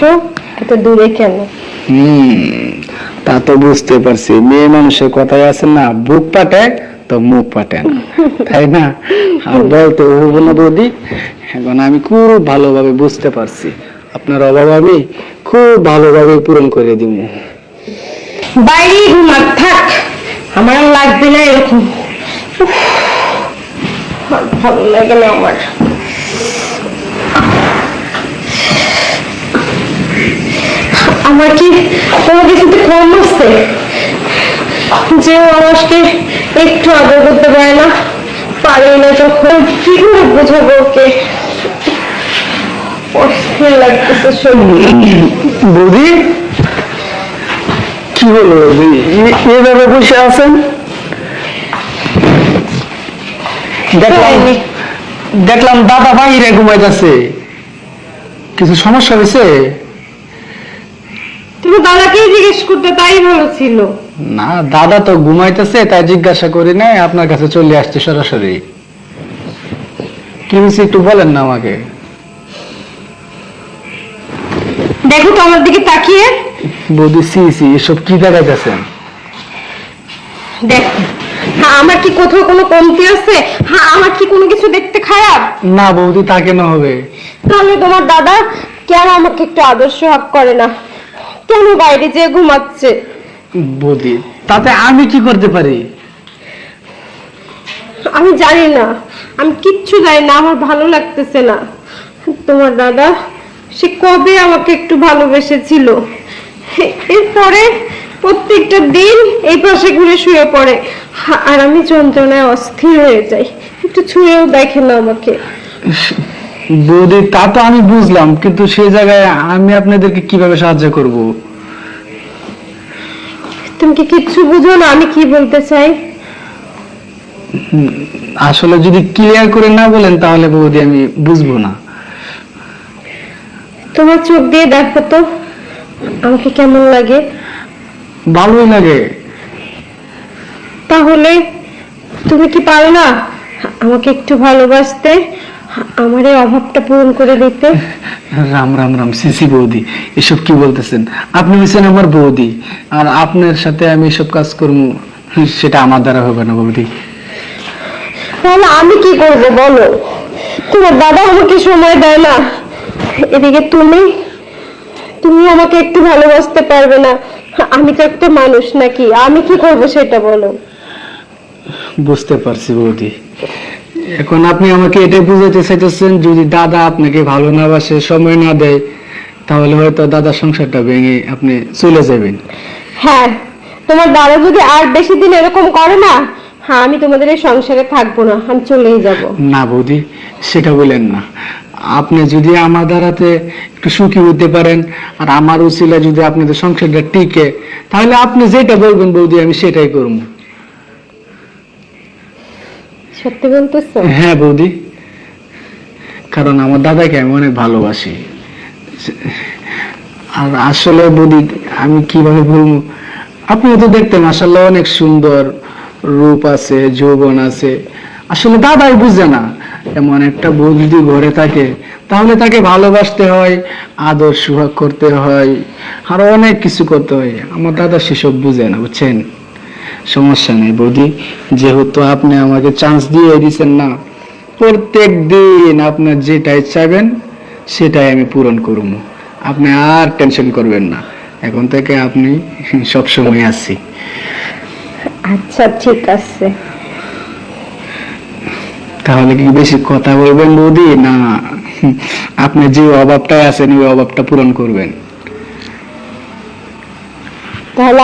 বসো, এত দূরে কেন? তা তো বুঝতে পারছি, মেয়ে মানুষের কথাই আছে না, বুক পাটে তো মুখ পাটে না, তাই না? আর বলতে হবো না বৌদি, এখন আমি খুব ভালোভাবে বুঝতে পারছি আপনার অভাব আমি খুব ভালোভাবে পূরণ করে দিব। বাইরে ঘুমাক থাক, আমার আর লাগবে না এরকম। ভালো লাগে না আমার। আমার কি কোনো কিছুতে কম আছে যে মানুষকে একটু আদর করতে পারে না, পারে না? যখন কি করে বোঝাবো ওকে? অস্থির লাগতেছে শরীর। বৌদি কি হলো, এভাবে বসে আছেন? দেখলাম দাদা বাইরে ঘুমাইতেছে, কিছু সমস্যা হয়েছে? তুমি দাদাকেই জিজ্ঞেস করতে, তাই ভালো ছিল। না, দাদা তো ঘুমাইতেছে তাই জিজ্ঞাসা করি নাই, আপনার কাছে চলে আসছে সরাসরি। কি হয়েছে একটু বলেন না আমাকে। দেখো তো আমার দিকে তাকিয়ে। বৌদি সি সি, এসব কি দেখাইতেছেন? দেখ, হ্যাঁ, আমার কি কোথাও কোনো কমতি আছে? হ্যাঁ, আমার কি কোনো কিছু দেখতে খারাপ? না বৌদি, তা কেন হবে? তাহলে তোমার দাদা কেন আমাকে একটু আদর্শ হাক করে না? কেন বাইরে যেয়ে ঘুমাচ্ছে? বৌদি তাতে আমি কি করতে পারি? আমি জানি না, আমি কিচ্ছু জানি না, আমার ভালো লাগতেছে না। তোমার দাদা সে কবে আমাকে একটু ভালোবেসেছিল, এরপরে প্রত্যেকটা দিন এই পাশে ঘুরে শুয়ে পড়ে, আর আমি যন্ত্রণায় অস্থির হয়ে যাই। একটু ছুঁয়েও দেখে না আমাকে। বৌদি তা তো আমি বুঝলাম, কিন্তু সেই জায়গায় আমি আপনাদেরকে কিভাবে সাহায্য করব? তুমি কি কিচ্ছু বুঝো না আমি কি বলতে চাই? আসলে যদি ক্লিয়ার করে না বলেন তাহলে বৌদি আমি বুঝবো না। তোমার চোখ দিয়ে দেখো তো আমাকে কেমন লাগে। ভালোই লাগে। তাহলে তুমি কি পারো না আমাকে একটু ভালোবাসতে, আমার এই অভাবটা পূরণ করে দিতে? রাম রাম রাম, সিসি বৌদি এসব কি বলতেছেন? আপনি হচ্ছেন আমার বৌদি, আর আপনার সাথে আমি এসব কাজ করবো সেটা আমার দ্বারা হবে না বৌদি। তাহলে আমি কি করবো বলো? তোমার দাদা আমাকে সময় দেয় না, এদিকে তুমি আমাকে একটু ভালোবাসতে পারবে না। আমি তো একটা মানুষ নাকি, আমি কি করবো সেটা বলো? বুঝতে পারছি বৌদি, এখন আপনি আমাকে এটাই বুঝাতে চাইতেছেন যদি দাদা আপনাকে ভালো না বাসে, সময় না দেয়, তাহলে হয়তো দাদার সংসারটা ভেঙে আপনি চলে যাবেন। হ্যাঁ, তোমার দাদা যদি আর বেশি দিন এরকম করে না, হ্যাঁ, আমি তোমাদের এই সংসারে থাকবো না, আমি চলেই যাব। না বৌদি, সেটা বলেন না। আপনি যদি আমার দ্বারাতে একটু সুখী হতে পারেন, আর আমার উচিলা যদি আপনাদের সংসারটা টিকে, তাহলে আপনি যেটা বলবেন বৌদি আমি সেটাই করব। সত্যি বলতেছো? হ্যাঁ বৌদি, কারণ আমার দাদাকে আমি অনেক ভালোবাসি। আর আসলে বৌদি আমি কিভাবে বলবো, আপনি তো দেখতে মাশাআল্লাহ অনেক সুন্দর রূপ আছে, যৌবন আছে। আসলে দাদাই বুঝে না, এমন একটা বউ যদি ঘরে থাকে তাহলে তাকে ভালোবাসতে হয়, আদর সুহাগ করতে হয়, আরো অনেক কিছু করতে হয়। আমার দাদা সেসব বুঝে না, বুঝছেন? সমস্যা নেই বৌদি, যেহেতু আপনি আমাকে চান্স দিয়ে দিচ্ছেন না, প্রত্যেক দিন আপনার যেটাই চাইবেন সেটাই আমি পূরণ করবো। আপনি আর টেনশন করবেন না, এখন থেকে আপনি সবসময় আছি। আচ্ছা ঠিক আছে। তাহলে কি বেশি কথা বলবেন বৌদি, না আপনি যে অভাবটাই আছেন ওই অভাবটা পূরণ করবেন? তাহলে